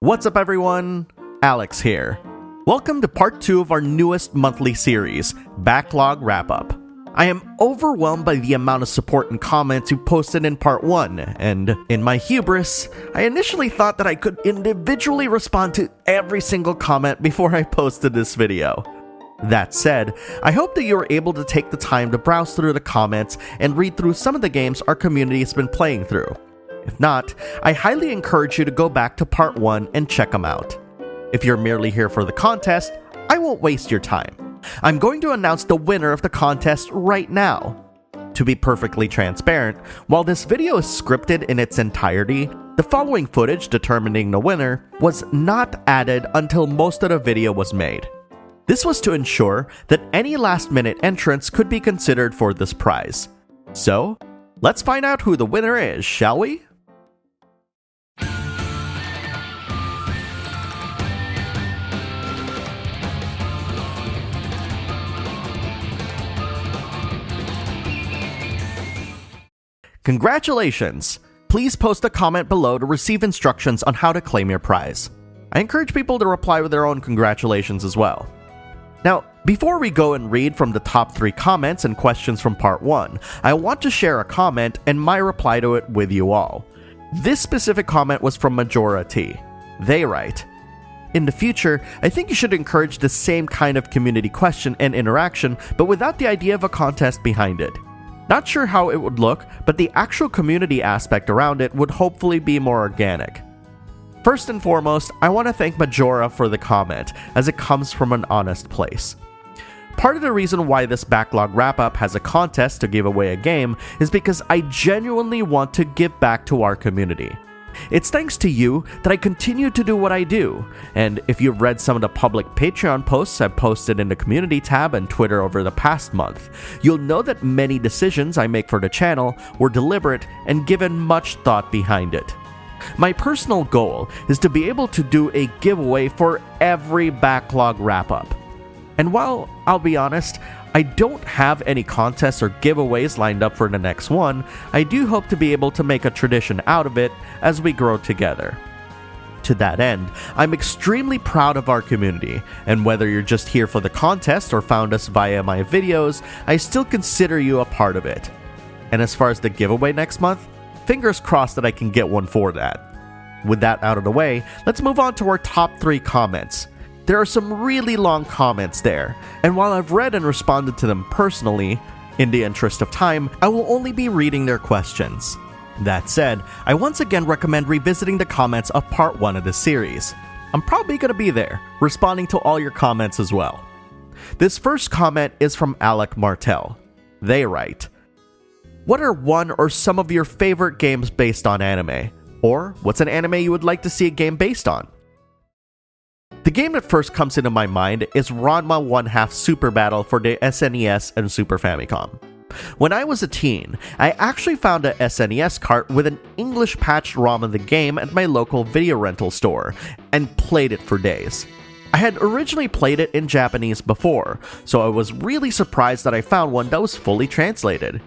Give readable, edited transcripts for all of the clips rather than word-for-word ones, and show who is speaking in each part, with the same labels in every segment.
Speaker 1: What's up everyone? Alex here. Welcome to part 2 of our newest monthly series, Backlog Wrap-Up. I am overwhelmed by the amount of support and comments you posted in part 1, and in my hubris, I initially thought that I could individually respond to every single comment before I posted this video. That said, I hope that you were able to take the time to browse through the comments and read through some of the games our community has been playing through. If not, I highly encourage you to go back to part 1 and check them out. If you're merely here for the contest, I won't waste your time. I'm going to announce the winner of the contest right now. To be perfectly transparent, while this video is scripted in its entirety, the following footage determining the winner was not added until most of the video was made. This was to ensure that any last-minute entrants could be considered for this prize. So, let's find out who the winner is, shall we? Congratulations! Please post a comment below to receive instructions on how to claim your prize. I encourage people to reply with their own congratulations as well. Now, before we go and read from the top 3 comments and questions from part 1, I want to share a comment and my reply to it with you all. This specific comment was from Majora T. They write, "In the future, I think you should encourage the same kind of community question and interaction, but without the idea of a contest behind it. Not sure how it would look, but the actual community aspect around it would hopefully be more organic." First and foremost, I want to thank Majora for the comment, as it comes from an honest place. Part of the reason why this backlog wrap-up has a contest to give away a game is because I genuinely want to give back to our community. It's thanks to you that I continue to do what I do, and if you've read some of the public Patreon posts I've posted in the community tab and Twitter over the past month, you'll know that many decisions I make for the channel were deliberate and given much thought behind it. My personal goal is to be able to do a giveaway for every backlog wrap-up. And while, I'll be honest, I don't have any contests or giveaways lined up for the next one, I do hope to be able to make a tradition out of it as we grow together. To that end, I'm extremely proud of our community, and whether you're just here for the contest or found us via my videos, I still consider you a part of it. And as far as the giveaway next month, fingers crossed that I can get one for that. With that out of the way, let's move on to our top 3 comments. There are some really long comments there, and while I've read and responded to them personally, in the interest of time, I will only be reading their questions. That said, I once again recommend revisiting the comments of part 1 of this series. I'm probably going to be there, responding to all your comments as well. This first comment is from Alec Martel. They write, "What are one or some of your favorite games based on anime? Or what's an anime you would like to see a game based on?" The game that first comes into my mind is Ranma 1/2 Super Battle for the SNES and Super Famicom. When I was a teen, I actually found a SNES cart with an English patched ROM of the game at my local video rental store, and played it for days. I had originally played it in Japanese before, so I was really surprised that I found one that was fully translated.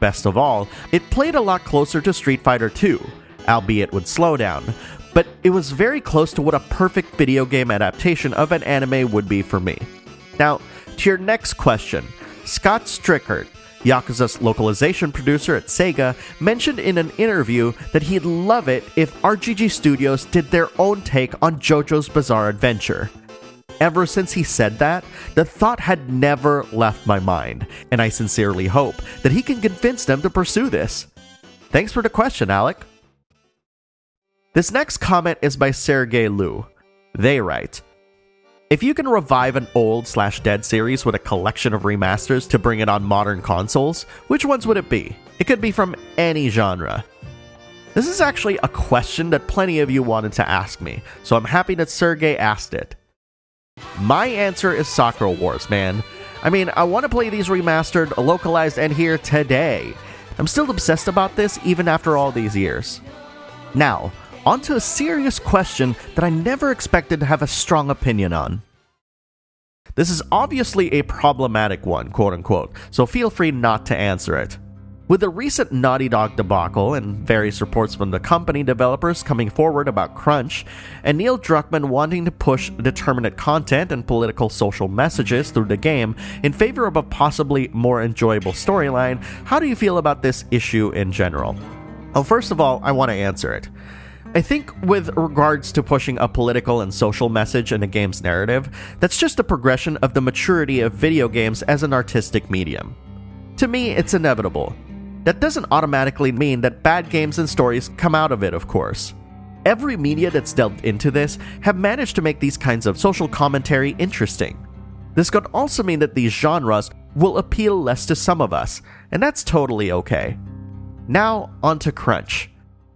Speaker 1: Best of all, it played a lot closer to Street Fighter 2, albeit with slowdown, but it was very close to what a perfect video game adaptation of an anime would be for me. Now, to your next question, Scott Strickert, Yakuza's localization producer at Sega, mentioned in an interview that he'd love it if RGG Studios did their own take on JoJo's Bizarre Adventure. Ever since he said that, the thought had never left my mind, and I sincerely hope that he can convince them to pursue this. Thanks for the question, Alec. This next comment is by Sergey Liu. They write, "If you can revive an old/dead series with a collection of remasters to bring it on modern consoles, which ones would it be? It could be from any genre." This is actually a question that plenty of you wanted to ask me, so I'm happy that Sergey asked it. My answer is Sakura Wars, man. I mean, I want to play these remastered, localized, and here today. I'm still obsessed about this even after all these years. Now, onto a serious question that I never expected to have a strong opinion on. This is obviously a problematic one, quote unquote, so feel free not to answer it. With the recent Naughty Dog debacle and various reports from the company developers coming forward about crunch, and Neil Druckmann wanting to push determinate content and political social messages through the game in favor of a possibly more enjoyable storyline, how do you feel about this issue in general? Well, first of all, I want to answer it. I think with regards to pushing a political and social message in a game's narrative, that's just a progression of the maturity of video games as an artistic medium. To me, it's inevitable. That doesn't automatically mean that bad games and stories come out of it, of course. Every media that's delved into this have managed to make these kinds of social commentary interesting. This could also mean that these genres will appeal less to some of us, and that's totally okay. Now, on to crunch.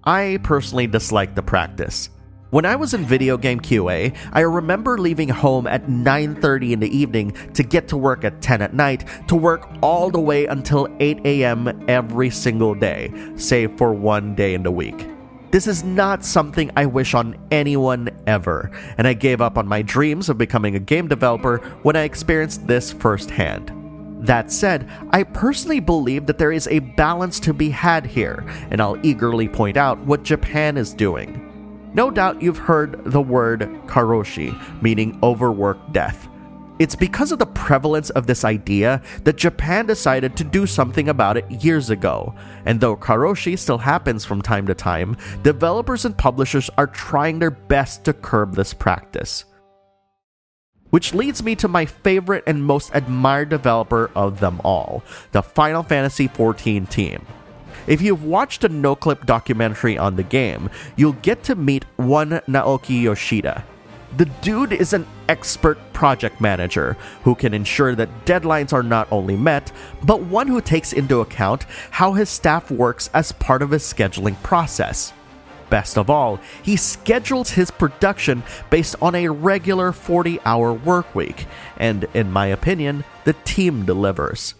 Speaker 1: I personally dislike the practice. When I was in video game QA, I remember leaving home at 9:30 in the evening to get to work at 10 at night to work all the way until 8 a.m. every single day, save for one day in the week. This is not something I wish on anyone ever, and I gave up on my dreams of becoming a game developer when I experienced this firsthand. That said, I personally believe that there is a balance to be had here, and I'll eagerly point out what Japan is doing. No doubt you've heard the word karoshi, meaning overworked death. It's because of the prevalence of this idea that Japan decided to do something about it years ago, and though karoshi still happens from time to time, developers and publishers are trying their best to curb this practice. Which leads me to my favorite and most admired developer of them all, the Final Fantasy XIV team. If you've watched a no-clip documentary on the game, you'll get to meet one Naoki Yoshida. The dude is an expert project manager who can ensure that deadlines are not only met, but one who takes into account how his staff works as part of his scheduling process. Best of all, he schedules his production based on a regular 40-hour work week, and in my opinion, the team delivers.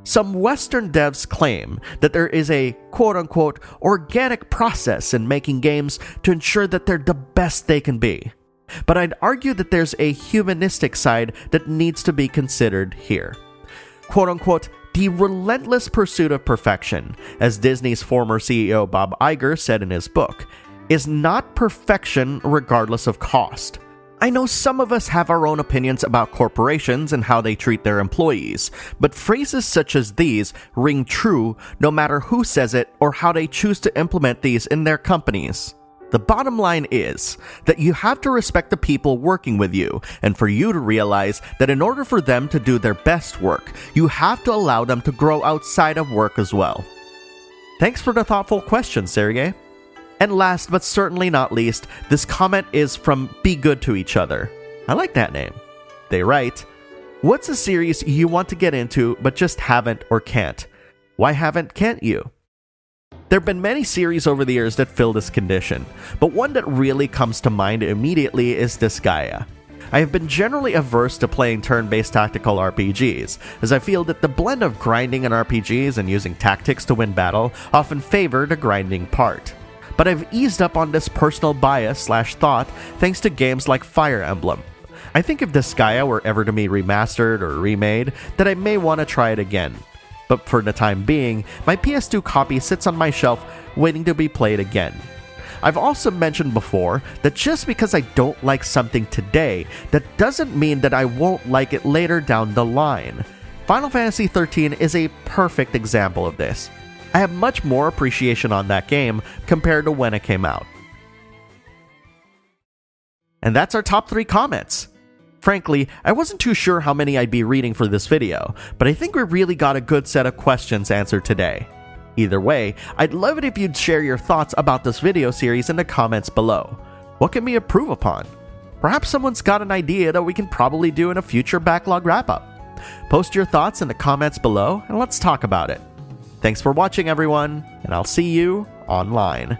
Speaker 1: Some Western devs claim that there is a quote-unquote organic process in making games to ensure that they're the best they can be. But I'd argue that there's a humanistic side that needs to be considered here. Quote-unquote, the relentless pursuit of perfection, as Disney's former CEO Bob Iger said in his book, is not perfection regardless of cost. I know some of us have our own opinions about corporations and how they treat their employees, but phrases such as these ring true no matter who says it or how they choose to implement these in their companies. The bottom line is that you have to respect the people working with you, and for you to realize that in order for them to do their best work, you have to allow them to grow outside of work as well. Thanks for the thoughtful question, Sergey. And last but certainly not least, this comment is from Be Good to Each Other. I like that name. They write, "What's a series you want to get into but just haven't or can't? Why can't you?" There have been many series over the years that fill this condition, but one that really comes to mind immediately is Disgaea. I have been generally averse to playing turn-based tactical RPGs, as I feel that the blend of grinding in RPGs and using tactics to win battle often favor the grinding part. But I've eased up on this personal bias/thought thanks to games like Fire Emblem. I think if Disgaea were ever to be remastered or remade, that I may want to try it again. But for the time being, my PS2 copy sits on my shelf waiting to be played again. I've also mentioned before that just because I don't like something today, that doesn't mean that I won't like it later down the line. Final Fantasy XIII is a perfect example of this. I have much more appreciation on that game compared to when it came out. And that's our top 3 comments. Frankly, I wasn't too sure how many I'd be reading for this video, but I think we really got a good set of questions answered today. Either way, I'd love it if you'd share your thoughts about this video series in the comments below. What can we improve upon? Perhaps someone's got an idea that we can probably do in a future Backlog wrap-up. Post your thoughts in the comments below and let's talk about it. Thanks for watching, everyone, and I'll see you online.